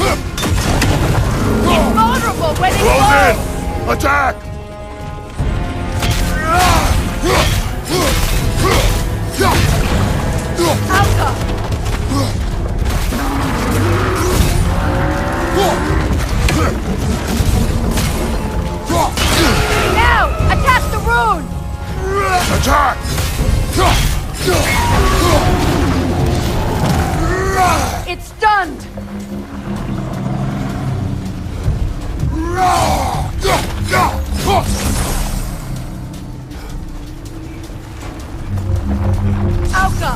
It's vulnerable when it's Close low! in! Attack! Alka! Now! Attack the rune! Attack! It's stunned! Alka!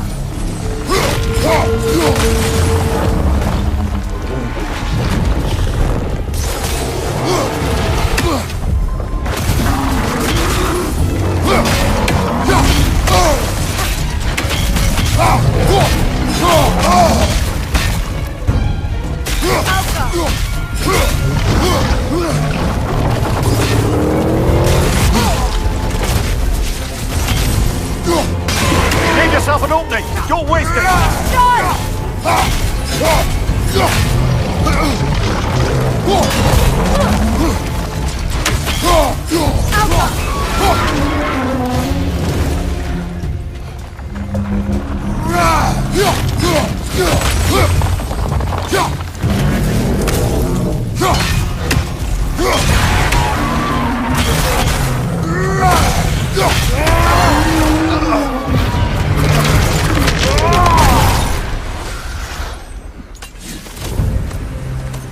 Give yourself an opening! Don't waste it!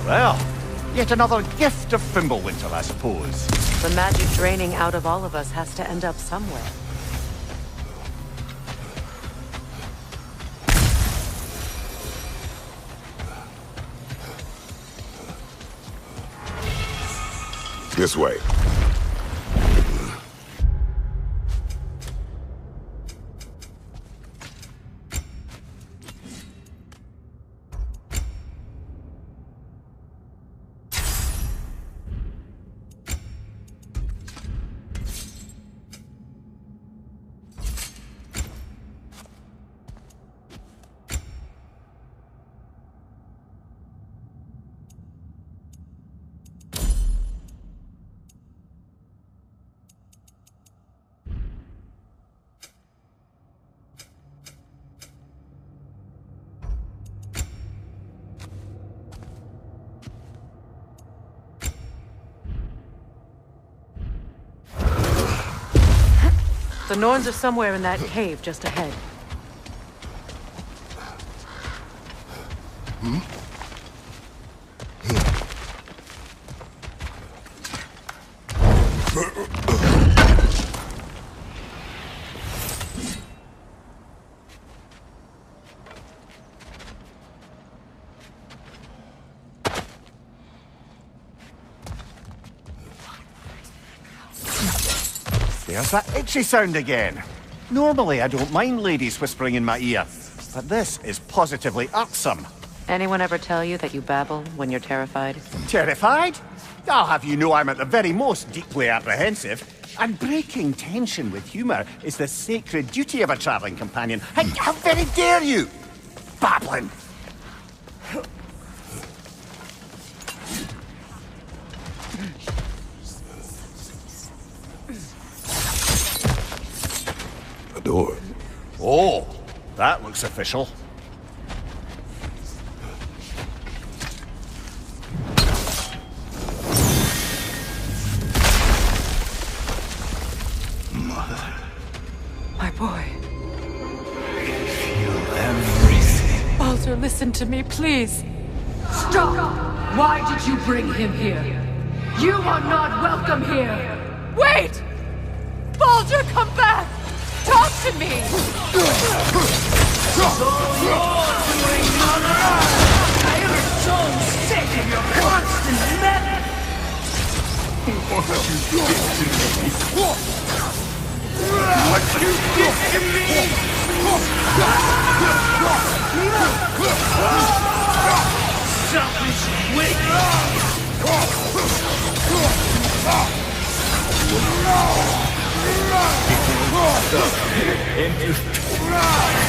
Well, yet another gift of Fimbulwinter, I suppose. The magic draining out of all of us has to end up somewhere. This way. The Norns are somewhere in that cave just ahead. There's that itchy sound again. Normally I don't mind ladies whispering in my ear, but this is positively irksome. Anyone ever tell you that you babble when you're terrified? Terrified? I'll have you know I'm at the very most deeply apprehensive. And breaking tension with humour is the sacred duty of a travelling companion. How very dare you! Babbling! A door. Oh, that looks official. My boy. Feel everything. Baldur, listen to me, please. Stop! Why did you bring him here? You are not welcome here! Wait! Baldur, come back! Talk to me! I am so sick of your constant meddling. What you did to me? What you did to me? Selfish witch! Into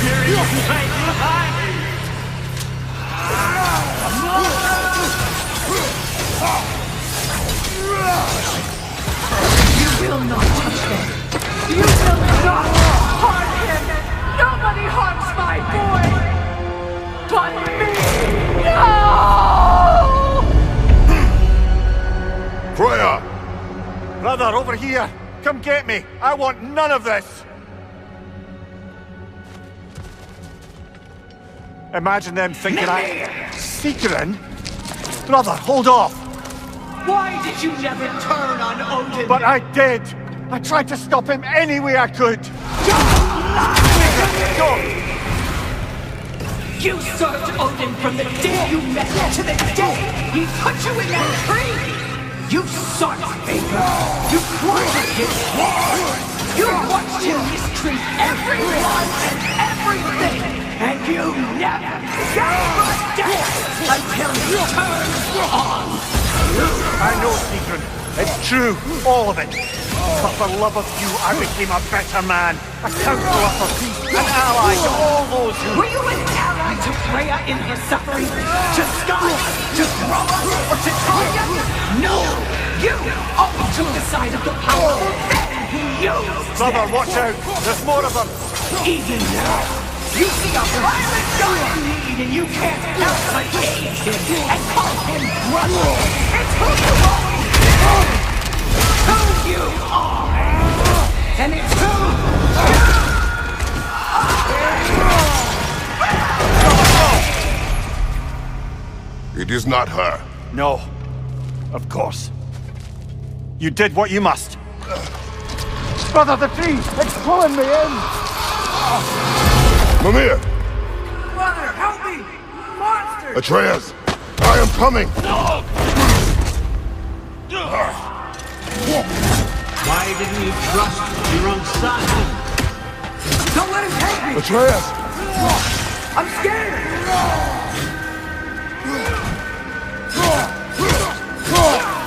serious night life! Brother, over here! Come get me! I want none of this! Imagine them thinking Secret? Brother, hold off! Why did you never turn on Odin? But I did! I tried to stop him any way I could! Go! You served Odin from the day you met to the day he put you in that tree! You sought favor! You quieted his war! You watched him mistreat everyone and everything! And you never gave a damn until he turned on you! I know, Secret. It's true, all of it. But for love of you, I became a better man. A counselor for peace, an ally to all those who... Were you an ally to Freya in her suffering? To Scott? To Roma? Or to Troya? No! You always took the side of the powerful then who used Brother, them. watch out! There's more of them! Even now, you see a violent guy in need and you can't help but aid him and call him brother. It's who you always been! Who you are! And it's who you... It is not her. No. Of course. You did what you must. Brother, the tree! It's pulling me in! Mimir! Brother, help me! Monster! Atreus! I am coming! Why didn't you trust your own son? Don't let him take me! Atreus! I'm scared!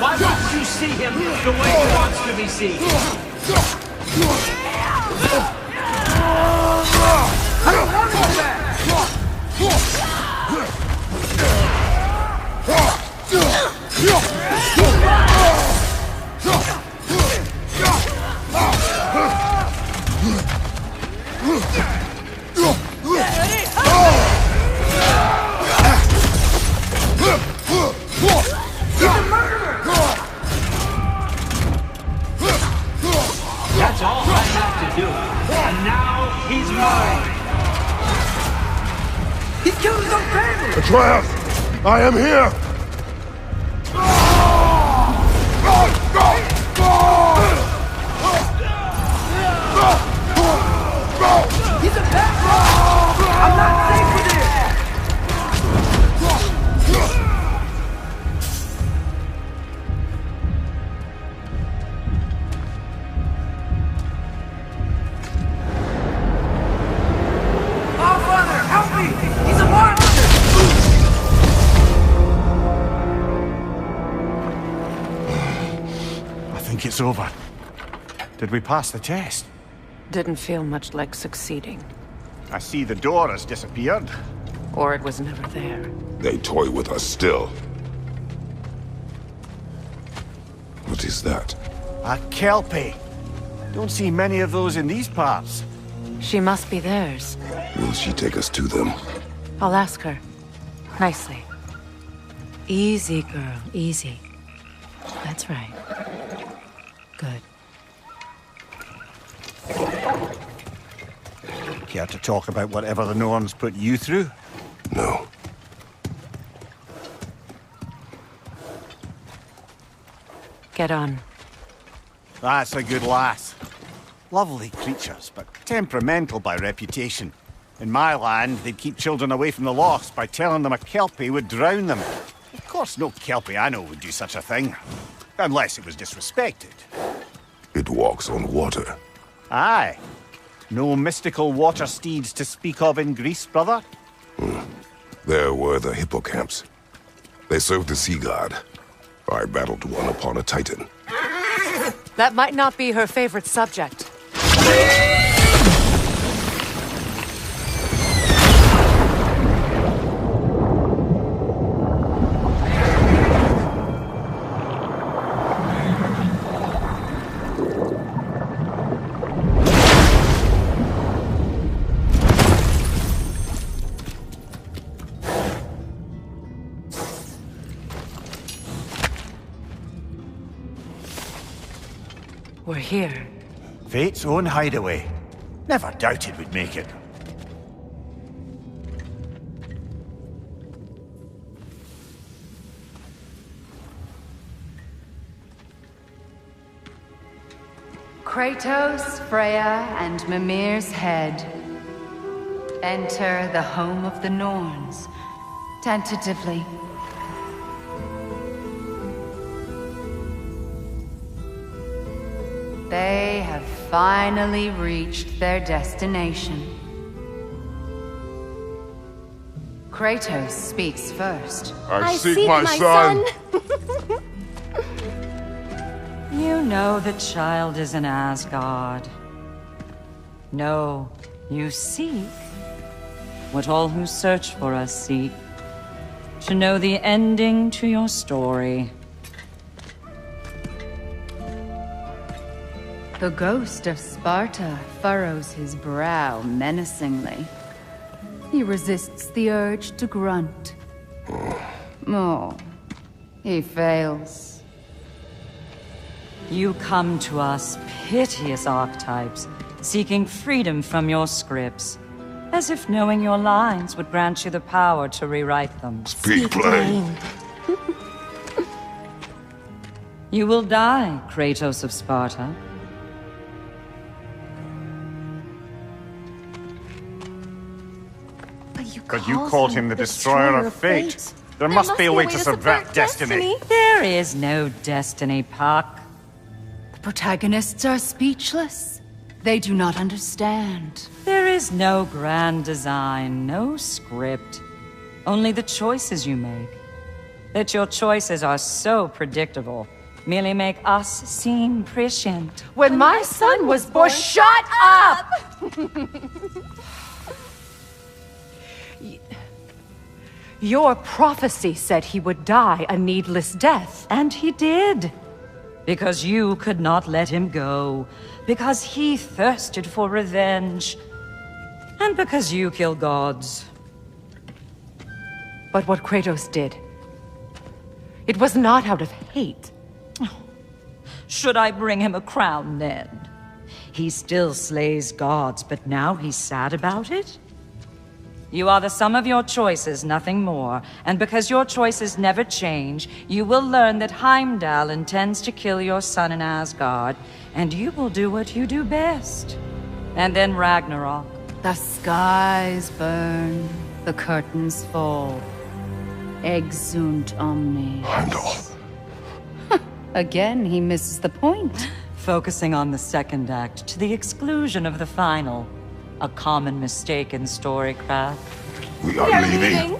Why won't you see him the way he wants to be seen? I don't want to go back! That's all I have to do. And now he's mine. He's killed his own family! Atreus! I am here! He's a bad boy! I'm not safe with him! Oh, Father, help me! He's a monster! I think it's over. Did we pass the test? Didn't feel much like succeeding. I see the door has disappeared. Or it was never there. They toy with us still. What is that? A Kelpie. Don't see many of those in these parts. She must be theirs. Will she take us to them? I'll ask her. Nicely. Easy, girl. Easy. That's right. Good. Care to talk about whatever the Norns put you through? No. Get on. That's a good lass. Lovely creatures, but temperamental by reputation. In my land, they'd keep children away from the lost by telling them a Kelpie would drown them. Of course, no Kelpie I know would do such a thing. Unless it was disrespected. It walks on water. Aye. No mystical water steeds to speak of in Greece, brother? There were the hippocamps. They served the sea god. I battled one upon a titan. That might not be her favorite subject. We're here. Fate's own hideaway. Never doubted we'd make it. Kratos, Freya, and Mimir's head. Enter the home of the Norns, tentatively. They have finally reached their destination. Kratos speaks first. I seek my son. You know the child is in Asgard. No, you seek what all who search for us seek. To know the ending to your story. The ghost of Sparta furrows his brow menacingly. He resists the urge to grunt. Oh, he fails. You come to us, piteous archetypes, seeking freedom from your scripts, as if knowing your lines would grant you the power to rewrite them. Speak plain. You will die, Kratos of Sparta. But you called him the Destroyer of Fate. There must be a way to subvert destiny. There is no destiny, Puck. The protagonists are speechless. They do not understand. There is no grand design, no script. Only the choices you make. That your choices are so predictable merely make us seem prescient. When my son was born, shut up! Your prophecy said he would die a needless death. And he did. Because you could not let him go. Because he thirsted for revenge. And because you kill gods. But what Kratos did, it was not out of hate. Should I bring him a crown then? He still slays gods, but now he's sad about it? You are the sum of your choices, nothing more. And because your choices never change, you will learn that Heimdall intends to kill your son in Asgard, and you will do what you do best. And then Ragnarok. The skies burn, the curtains fall. Exunt omnes. Heimdall. Again, he misses the point. Focusing on the second act to the exclusion of the final. A common mistake in storycraft. We are leaving.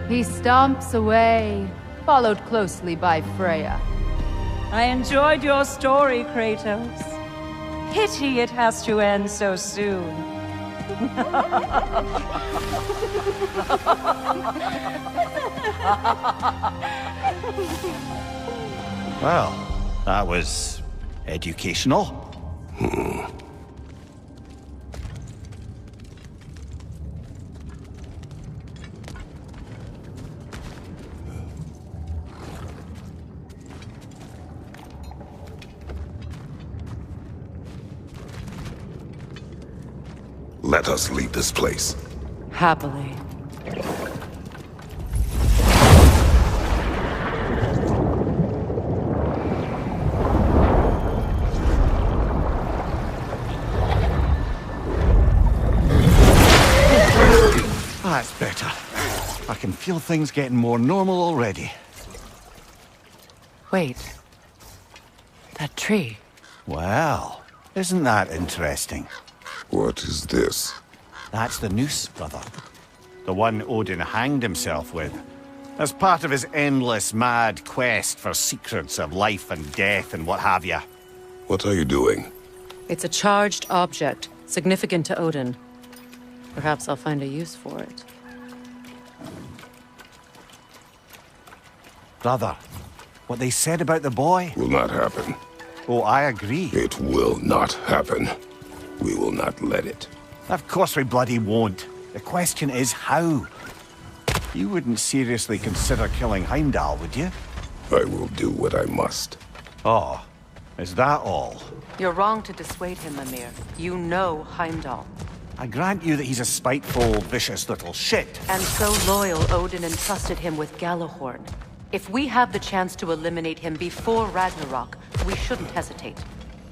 He stomps away, followed closely by Freya. I enjoyed your story, Kratos. Pity it has to end so soon. Well, that was educational. Let us leave this place. Happily. That's better. I can feel things getting more normal already. Wait. That tree. Well, isn't that interesting? What is this? That's the noose, brother. The one Odin hanged himself with. As part of his endless, mad quest for secrets of life and death and what have you. What are you doing? It's a charged object, significant to Odin. Perhaps I'll find a use for it. Brother, what they said about the boy? Will not happen. Oh, I agree. It will not happen. We will not let it. Of course we bloody won't. The question is how. You wouldn't seriously consider killing Heimdall, would you? I will do what I must. Oh, is that all? You're wrong to dissuade him, Mimir. You know Heimdall. I grant you that he's a spiteful, vicious little shit. And so loyal, Odin entrusted him with Gjallarhorn. If we have the chance to eliminate him before Ragnarok, we shouldn't hesitate.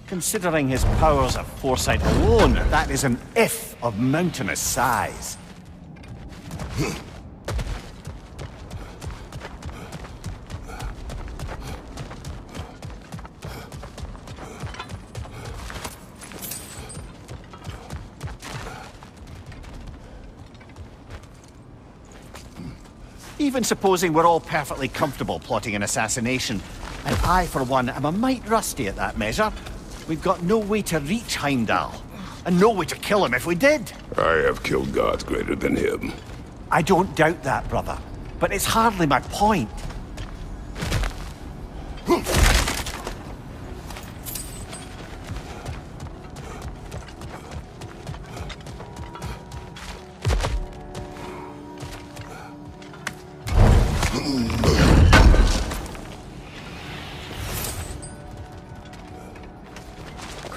Considering his powers of foresight alone, that is an if of mountainous size. Even supposing we're all perfectly comfortable plotting an assassination, and I, for one, am a mite rusty at that measure, we've got no way to reach Heimdall, and no way to kill him if we did. I have killed gods greater than him. I don't doubt that, brother, but it's hardly my point.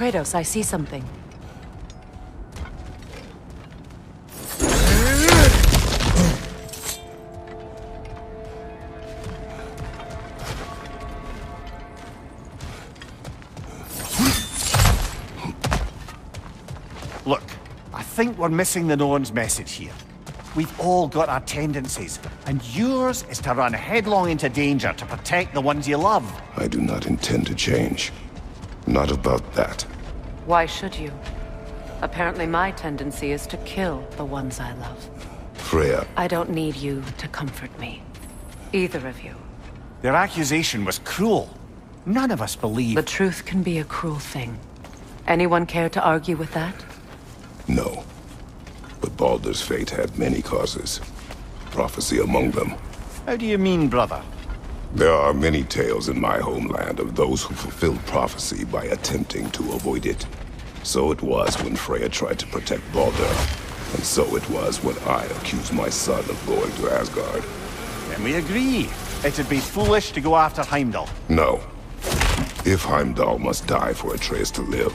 Kratos, I see something. Look, I think we're missing the Norn's message here. We've all got our tendencies, and yours is to run headlong into danger to protect the ones you love. I do not intend to change. Not about that. Why should you? Apparently my tendency is to kill the ones I love. Freya, I don't need you to comfort me. Either of you. Their accusation was cruel. None of us believe... The truth can be a cruel thing. Anyone care to argue with that? no. But Baldur's fate had many causes. Prophecy among them. How do you mean, brother? There are many tales in my homeland of those who fulfilled prophecy by attempting to avoid it. So it was when Freya tried to protect Baldur, and so it was when I accused my son of going to Asgard. Then we agree. It'd be foolish to go after Heimdall. No. If Heimdall must die for Atreus to live,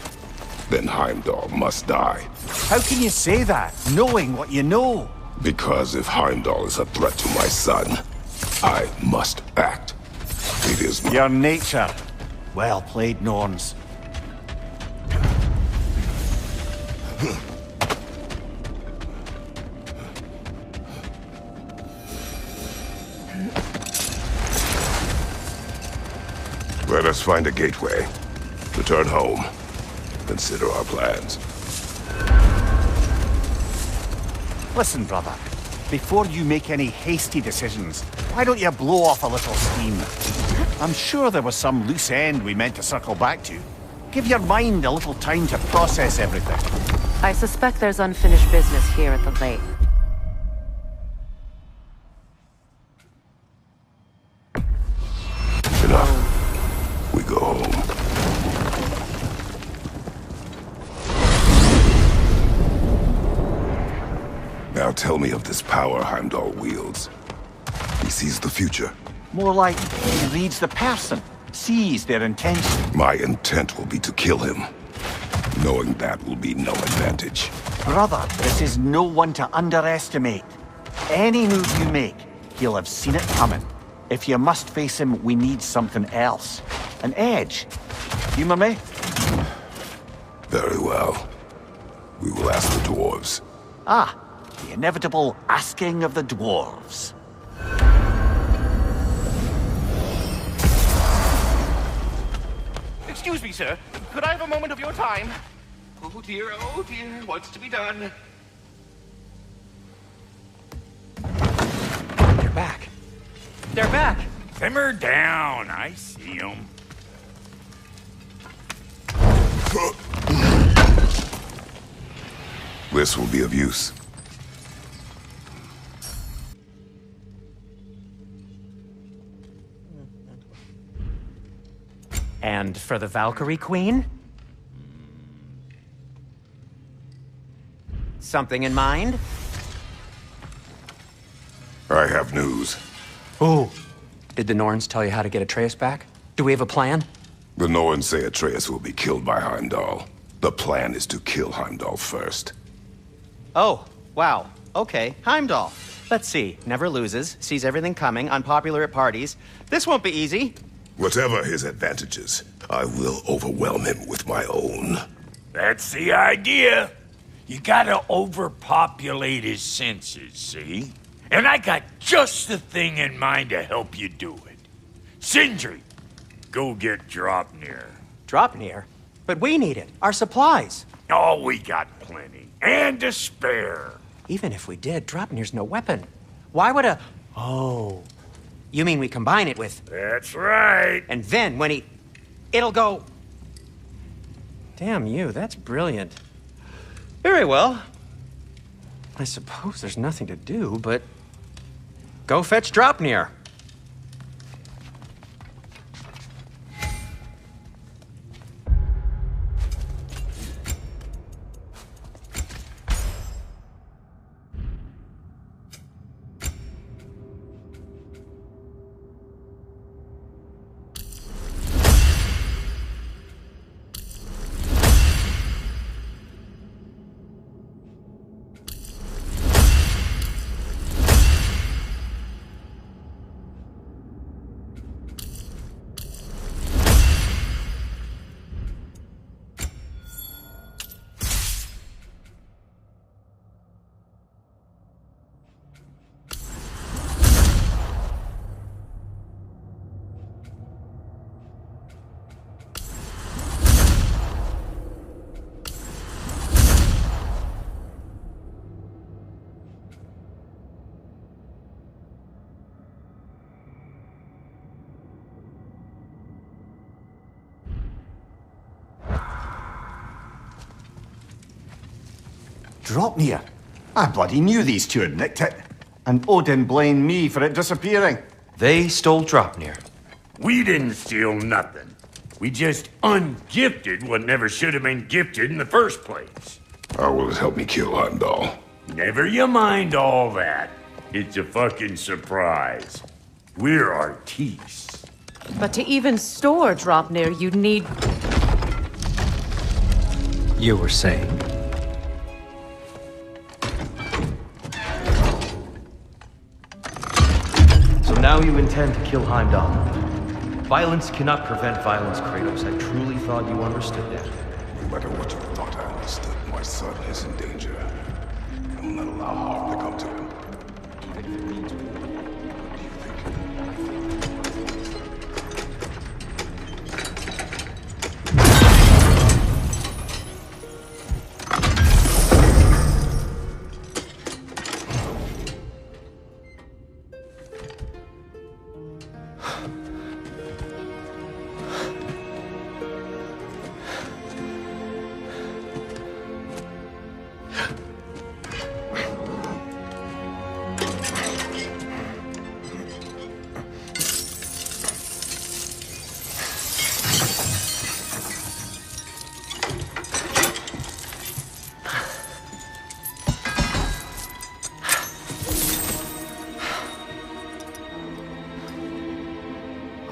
then Heimdall must die. How can you say that, knowing what you know? Because if Heimdall is a threat to my son, I must act. It is my... Your nature. Well played, Norns. Let us find a gateway. Return home. Consider our plans. Listen, brother. Before you make any hasty decisions, why don't you blow off a little steam? I'm sure there was some loose end we meant to circle back to. Give your mind a little time to process everything. I suspect there's unfinished business here at the lake. Enough. We go home. Now tell me of this power Heimdall wields. He sees the future. More like he reads the person, sees their intention. My intent will be to kill him. Knowing that will be no advantage. Brother, this is no one to underestimate. Any move you make, he'll have seen it coming. If you must face him, we need something else. An edge. Humor me? Very well. We will ask the dwarves. Ah, the inevitable asking of the dwarves. Excuse me, sir. Could I have a moment of your time? Oh dear, what's to be done? They're back. They're back! Simmer down. I see them. This will be of use. And for the Valkyrie Queen? Something in mind? I have news. Oh. Did the Norns tell you how to get Atreus back? Do we have a plan? The Norns say Atreus will be killed by Heimdall. The plan is to kill Heimdall first. Oh, wow. Okay, Heimdall. Let's see. Never loses, sees everything coming, unpopular at parties. This won't be easy. Whatever his advantages, I will overwhelm him with my own. That's the idea. You gotta overpopulate his senses, see? And I got just the thing in mind to help you do it. Sindri, go get Draupnir. Draupnir? But we need it. Our supplies. Oh, we got plenty. And to spare. Even if we did, Draupnir's no weapon. Why would a... Oh. You mean we combine it with... That's right. And then when he... It'll go... Damn you, that's brilliant. Very well. I suppose there's nothing to do, but... Go fetch Draupnir. Draupnir? I bloody knew these two had nicked it. And Odin blamed me for it disappearing. They stole Draupnir. We didn't steal nothing. We just ungifted what never should have been gifted in the first place. How will it help me kill Heimdall? Never you mind all that. It's a fucking surprise. We're artistes. But to even store Draupnir, you'd need... You were saying? So now you intend to kill Heimdall. Violence cannot prevent violence, Kratos. I truly thought you understood that. No matter what you thought I understood, my son is in danger. I will not allow harm to come to him. Even if it means war. What do you think?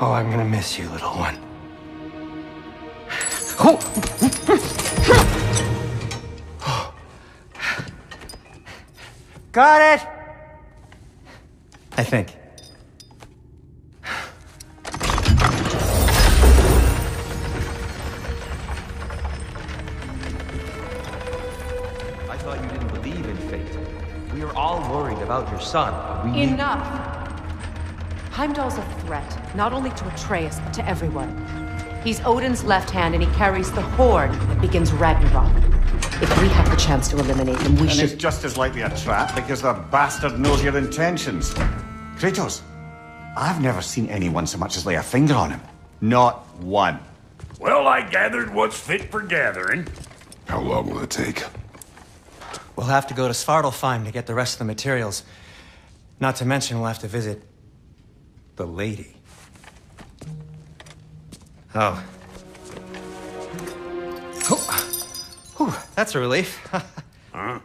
Oh, I'm gonna miss you, little one. Got it! I think. I thought you didn't believe in fate. We are all worried about your son. We Enough! Heimdall's a threat, not only to Atreus, but to everyone. He's Odin's left hand, and he carries the horde that begins Ragnarok. If we have the chance to eliminate him, we should... And it's just as likely a trap because the bastard knows your intentions. Kratos, I've never seen anyone so much as lay a finger on him. Not one. Well, I gathered what's fit for gathering. How long will it take? We'll have to go to Svartalfheim to get the rest of the materials. Not to mention we'll have to visit... the lady. Oh. Whew, that's a relief. Huh?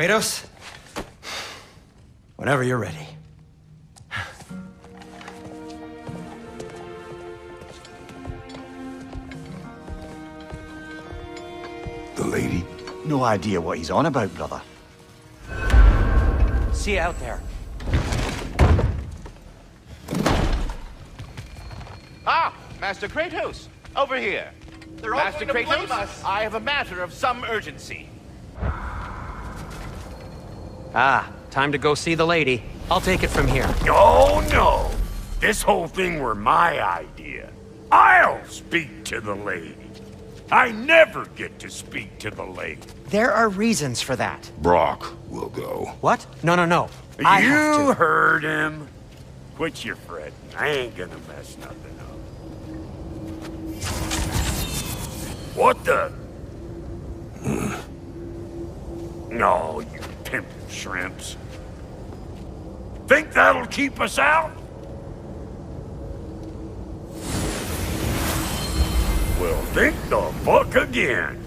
Kratos? Whenever you're ready. The lady? No idea what he's on about, brother. See you out there. Ah, Master Kratos, over here. They're all Master going to blame Kratos, us. I have a matter of some urgency. Ah, time to go see the lady. I'll take it from here. Oh, no. This whole thing were my idea. I'll speak to the lady. I never get to speak to the lady. There are reasons for that. Brock will go. What? No, no, no. I have You to. heard him. Quit your fretting. I ain't gonna mess nothing up. What the? No, you pimple shrimps. Think that'll keep us out? Well, think the fuck again.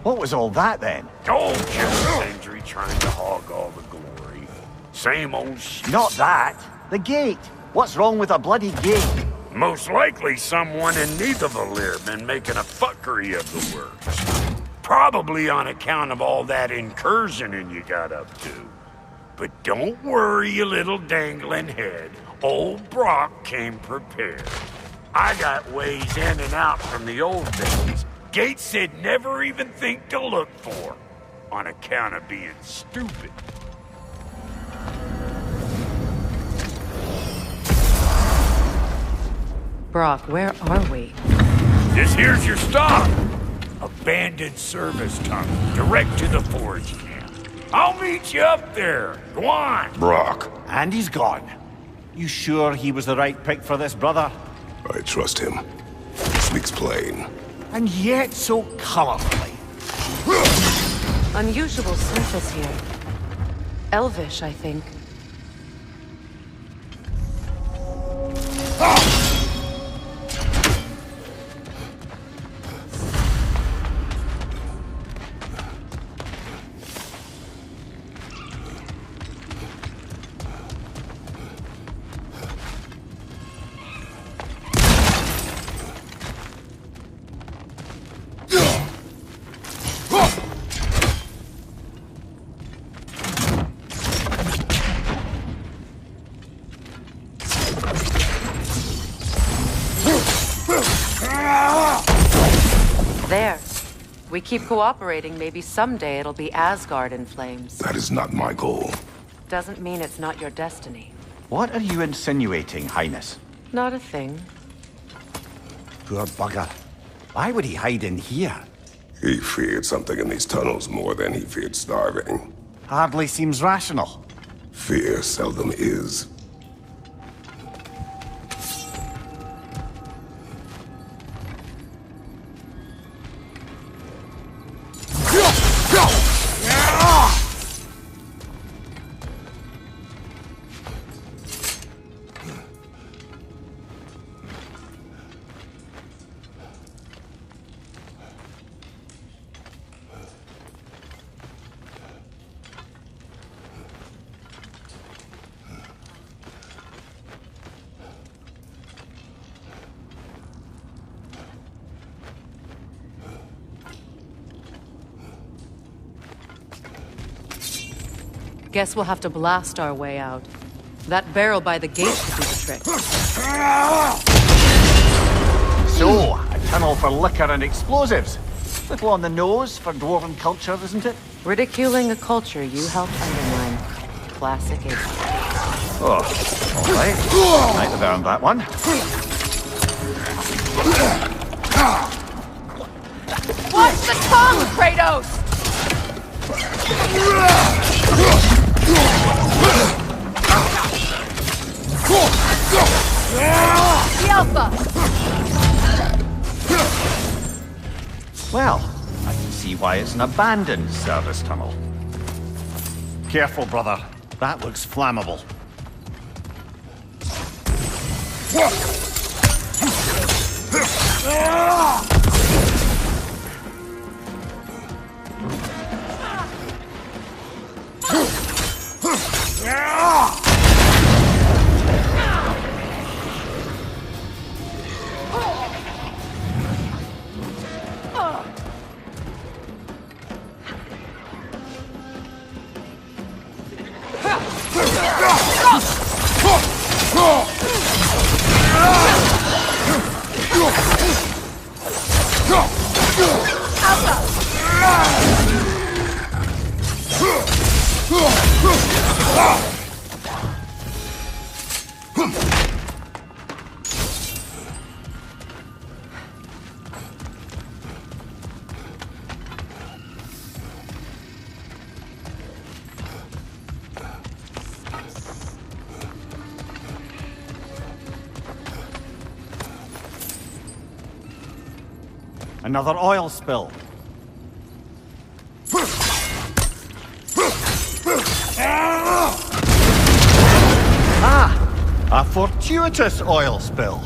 What was all that then? Oh, just Sentry trying to hog all the glory. Same old shit. Not that. The gate. What's wrong with a bloody gate? Most likely someone in Nidavellir been making a fuckery of the works. Probably on account of all that incursioning you got up to. But don't worry, you little dangling head. Old Brock came prepared. I got ways in and out from the old days. Gates said never even think to look for, on account of being stupid. Brock, where are we? This here's your stop. Abandoned service tunnel, direct to the forge camp. I'll meet you up there. Go on. Brock. And he's gone. You sure he was the right pick for this, brother? I trust him. He speaks plain. And yet so colorfully. Unusual surface here. Elvish, I think. There. We keep cooperating, maybe someday it'll be Asgard in flames. That is not my goal. Doesn't mean it's not your destiny. What are you insinuating, Highness? Not a thing. Poor bugger. Why would he hide in here? He feared something in these tunnels more than he feared starving. Hardly seems rational. Fear seldom is. Guess we'll have to blast our way out. That barrel by the gate should do the trick. So, a tunnel for liquor and explosives. Little on the nose for dwarven culture, isn't it? Ridiculing a culture you helped undermine. Classic Ace. Oh, all right. Might have earned that one. Watch the tongue, Kratos! The Alpha! Well, I can see why it's an abandoned service tunnel. Careful, brother. That looks flammable. Another oil spill. A fortuitous oil spill.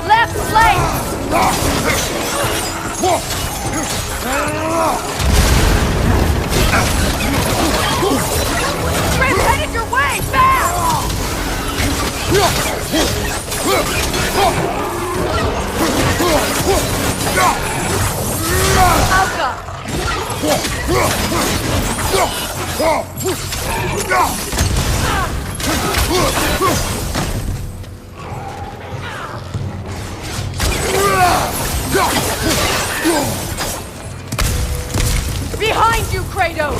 Left flank! Trip headed your way! Fast! Behind you, Kratos!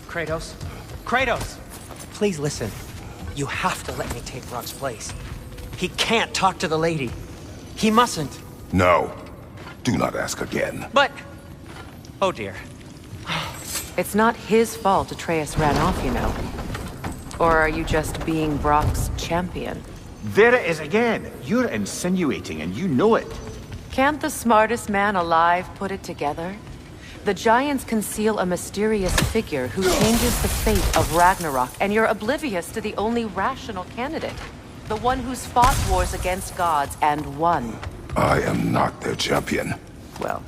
Kratos? Kratos! Please listen. You have to let me take Rock's place. He can't talk to the lady. He mustn't. No. Do not ask again. But... Oh dear. It's not his fault Atreus ran off, you know. Or are you just being Brock's champion? There it is again. You're insinuating and you know it. Can't the smartest man alive put it together? The Giants conceal a mysterious figure who changes the fate of Ragnarok, and you're oblivious to the only rational candidate. The one who's fought wars against gods and won. I am not their champion. Well,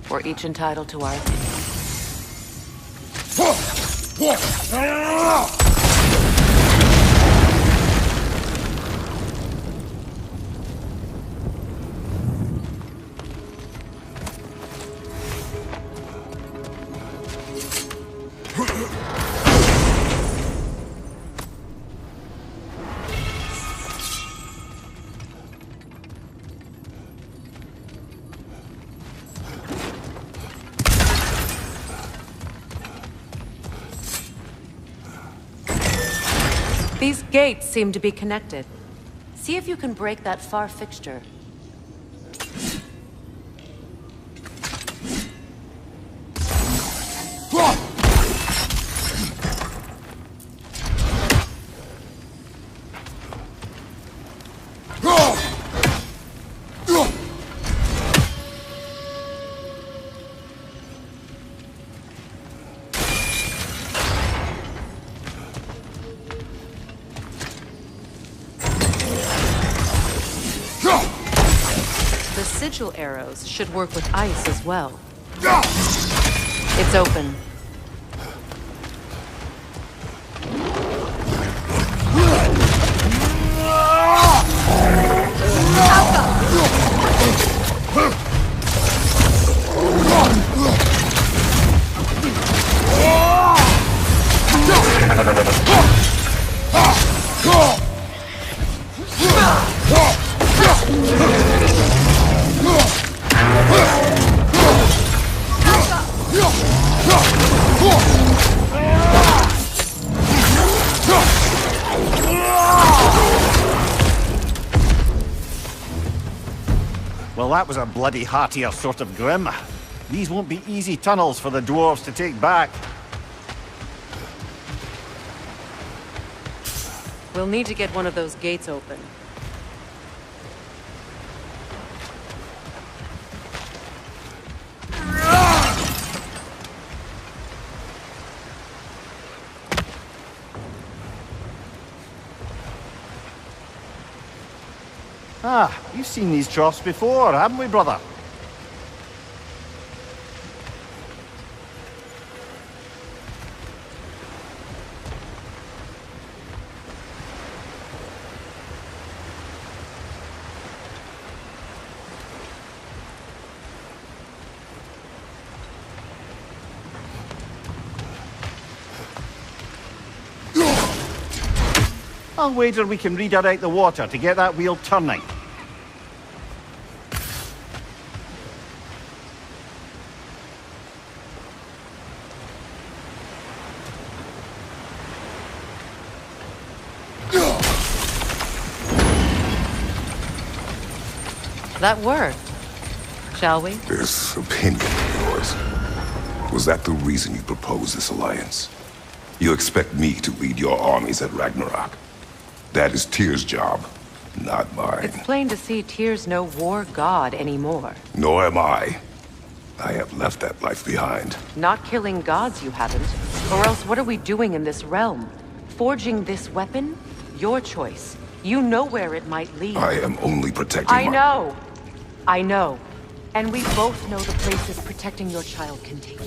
we're each entitled to our opinion. These gates seem to be connected. See if you can break that far fixture. Sigil arrows should work with ice as well. It's open. Well, that was a bloody heartier sort of grim. These won't be easy tunnels for the dwarves to take back. We'll need to get one of those gates open. Ah, we've seen these troughs before, haven't we, brother? I'll wager we can redirect the water to get that wheel turning. That worked. Shall we? This opinion of yours, was that the reason you proposed this alliance? You expect me to lead your armies at Ragnarok? That is Tyr's job, not mine. It's plain to see Tyr's no war god anymore. Nor am I. I have left that life behind. Not killing gods, you haven't. Or else what are we doing in this realm? Forging this weapon? Your choice. You know where it might lead. I am only protecting I know. I know. And we both know the places protecting your child can take you.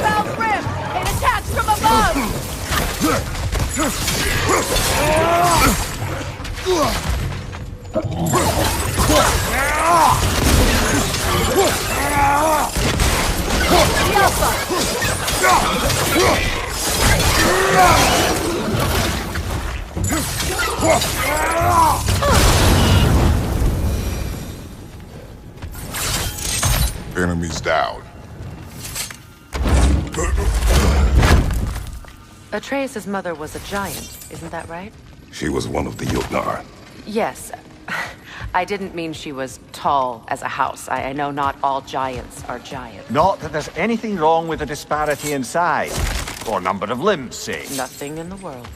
Foul Brim! It attacks from above! Enemies down. Atreus' mother was a giant, isn't that right? She was one of the Jotnar. Yes. I didn't mean she was tall as a house. I know not all giants are giants. Not that there's anything wrong with the disparity in size, or number of limbs, say. Nothing in the world.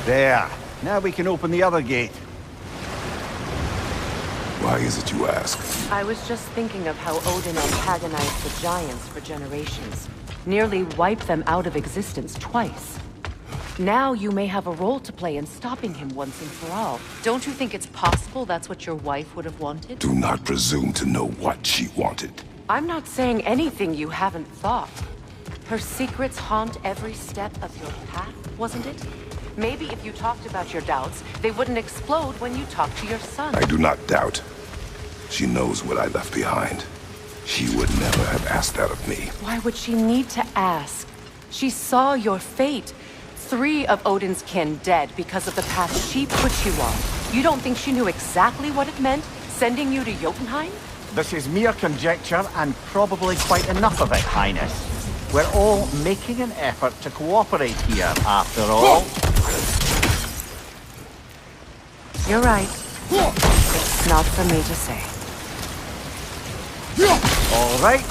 There. Now we can open the other gate. Why is it you ask? I was just thinking of how Odin antagonized the giants for generations. Nearly wiped them out of existence twice. Now you may have a role to play in stopping him once and for all. Don't you think it's possible that's what your wife would have wanted? Do not presume to know what she wanted. I'm not saying anything you haven't thought. Her secrets haunt every step of your path, wasn't it? Maybe if you talked about your doubts, they wouldn't explode when you talked to your son. I do not doubt. She knows what I left behind. She would never have asked that of me. Why would she need to ask? She saw your fate. 3 of Odin's kin dead because of the path she put you on. You don't think she knew exactly what it meant, sending you to Jotunheim? This is mere conjecture, and probably quite enough of it, Highness. We're all making an effort to cooperate here, after all. You're right. It's not for me to say. All right,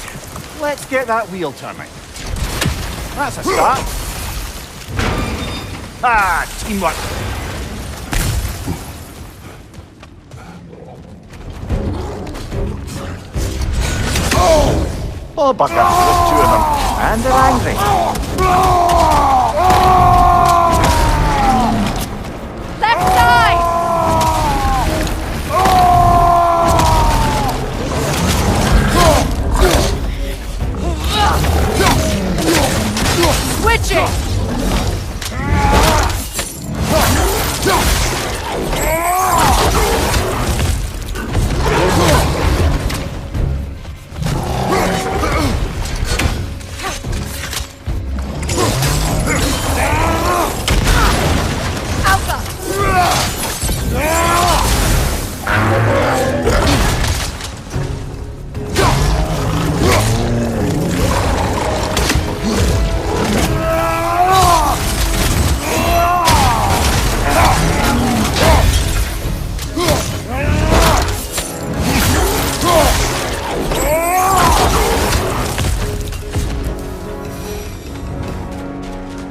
let's get that wheel turning. That's a start. Ah, teamwork. Oh, bugger, there's 2 of them, and they're angry. Left side! Switching!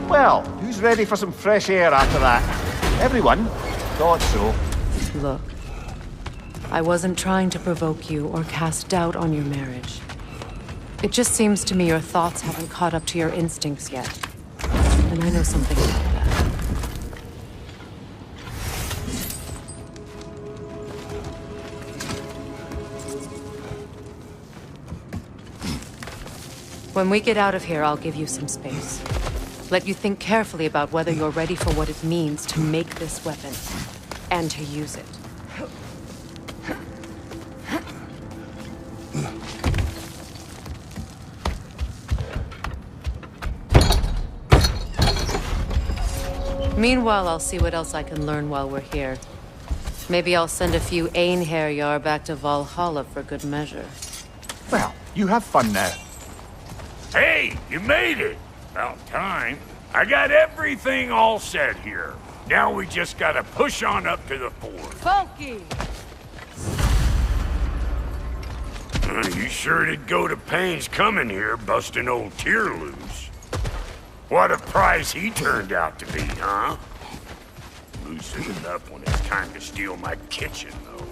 Well, who's ready for some fresh air after that? Everyone? Thought so. Look, I wasn't trying to provoke you or cast doubt on your marriage. It just seems to me your thoughts haven't caught up to your instincts yet. And I know something about that. When we get out of here, I'll give you some space. Let you think carefully about whether you're ready for what it means to make this weapon, and to use it. Meanwhile, I'll see what else I can learn while we're here. Maybe I'll send a few Einherjar back to Valhalla for good measure. Well, you have fun now. Hey, you made it! About time. I got everything all set here. Now we just gotta push on up to the fort. Funky! You sure did go to pains coming here, busting old Tyr loose. What a prize he turned out to be, huh? Loosen it up when it's time to steal my kitchen, though.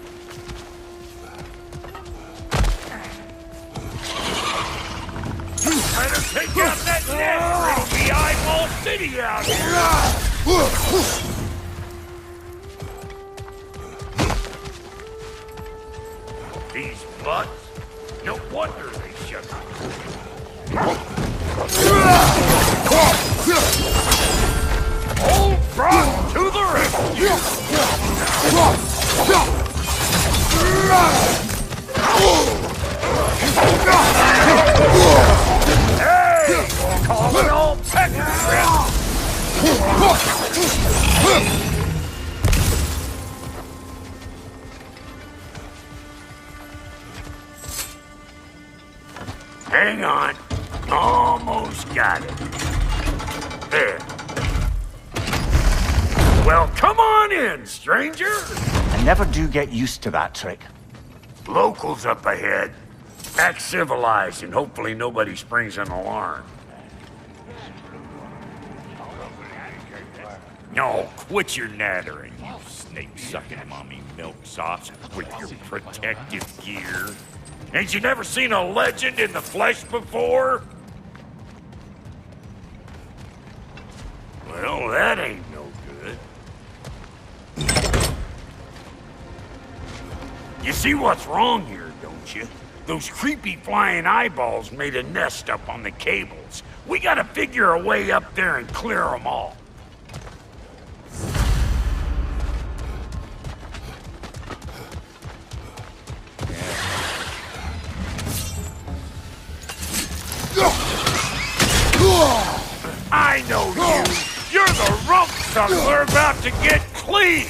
Better take out that net, or it'll be Eyeball City out here! These butts? No wonder they shut me. Old Brock to the rescue! Hey! Call it all pecker trip! Hang on. Almost got it. There. Well, come on in, stranger! I never do get used to that trick. Locals up ahead. Act civilized and hopefully nobody springs an alarm. No, quit your nattering, you snake-sucking mommy milksops with your protective gear. Ain't you never seen a legend in the flesh before? Well, that ain't no good. You see what's wrong here, don't you? Those creepy flying eyeballs made a nest up on the cables. We gotta figure a way up there and clear them all. I know you! You're the rump sucker we're about to get clean!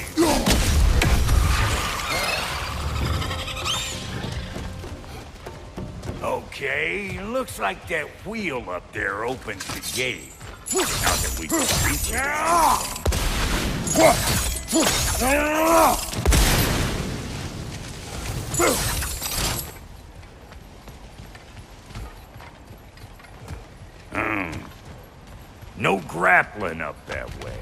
Okay, looks like that wheel up there opens the gate. Not that we can reach it. No grappling up that way.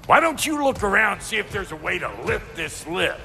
Why don't you look around and see if there's a way to lift this lift?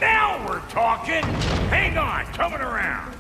Now we're talking! Hang on, coming around.